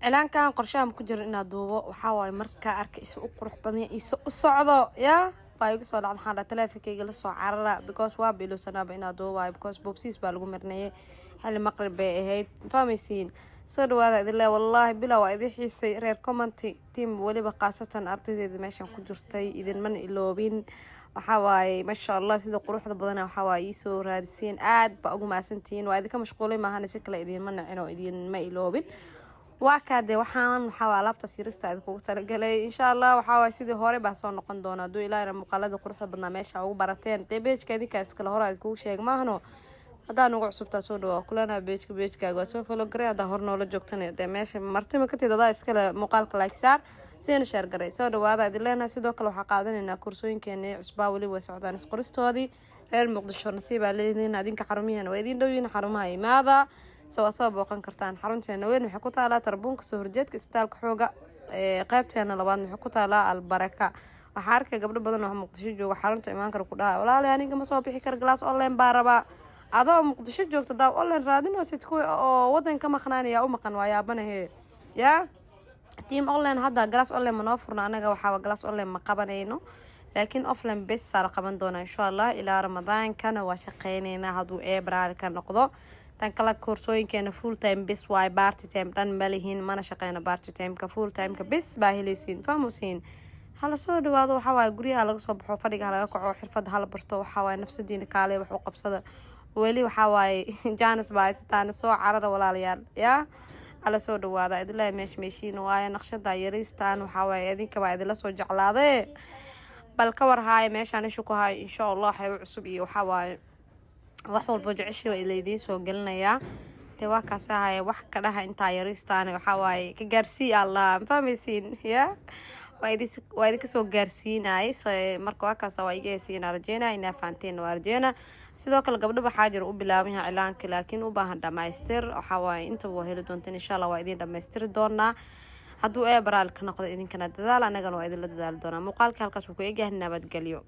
إعلان كان قرشام كجر إنه دوبه وحاول مركا أركيس وقروح بدني الصعدة يا بايق صار على حالة تلافك يجلس عرّا because وابيلو سنة بينا دوبه because بوبسيس بالغو مرنية حل مقرب هيد فاميسين صار هذا إذا والله بلا وإذا حيسي رير كومنتي تيم ولي بقاسة أرتدي إذا ماشي كجرتي إذا من إلوبين وحواي ما شاء الله سيدا قروح بدنا وحواي يسور هذا السين آد بقوا مع سنتين وإذا كان مشغولين ما هنسكلا إذا من عنو إذا ما إلوبين وكذا وحان حوالات تسيرست هذا كوكتر قالي إن شاء الله وحاول سيدي هوري بحصون نقن دونا دو إلى مقالة قروح البرنامج أو برتين تبيج كذي كاسكلا هوري كوك شيء ما هنو هذا نوع عصب تسودوا كلنا بيج كاجو فلو قري هذا هورنا ولا جوكتني ده ماشي مرتي ما كنت ده إسكلا مقال كلاكسار سين شهر قري سودوا هذا دلنا سيدو كلو حقادين إن كورسوين كاني عصبة ولي وسعودان سقرست هذه غير مقدشور نصيب على نادين كحرميان ويدين دوين حرمهاي ماذا سو بوقان كرتان حرunteena weyn waxa ku taala tarbuunka soo horjeedka isbitaalka xooga qaybteena labaad waxa ku taala albaraka waxa arkay gabdho badan oo muqdisho jooga xarunta imaan kar ku dhahay walaal aniga ma soo bixi kar glass online baaraba adoo muqdisho joogto daa online raadin oo sidku oo wadanka maqnaanaya u maqan waayabanahay ya team online hadda glass online ma noo furna anaga waxa glass online ma qabanayno laakiin offline bes sar qaban doona insha Allah ilaa Ramadaan kana waa shaqeynayna haduu April ka noqdo tan kala koorsooyin keena full time bis way party time dhan malihin mana shaqeyna party time ka full time ka bis baa helaysiin fahmuusin hala soo dhawaado waxa way guriga laga soo baxo fadhiga laga kaco xirfad hala barto waxa way nafsadiina kaale wax u qabsada wali waxa way jaanis baa istaan soo carara walaalayaal ya hala soo dhawaada idilaa meeshiin way naqshada yaristaan waxa way idinka baa idila soo jeclaaday bal ka war haay meeshaan ishu ku haay insha Allah hay cusub iyo waxa way wax walba jeceshay waa ilaydiin soo galinayaa te waa ka sahay wax ka dhaha inta yaristaan waxa way ka gaarsii Allah fahmaysiin ya waa idin ka soo gaarsiinay marka waa ka soo igeeysiin arjeena ina faanteen warjeena sidoo kale gabdho waxa jir u bilaabay cilaanka laakiin u baahan dhamaystir waxa way inta waa heli doontaan insha Allah waa idin dhamaystiri doonaa hadduu April ka noqdo idinkana dadaal anagana waa idin la dadaal doonaa muuqaalka halkaas uu ku eegyahay nabadgelyo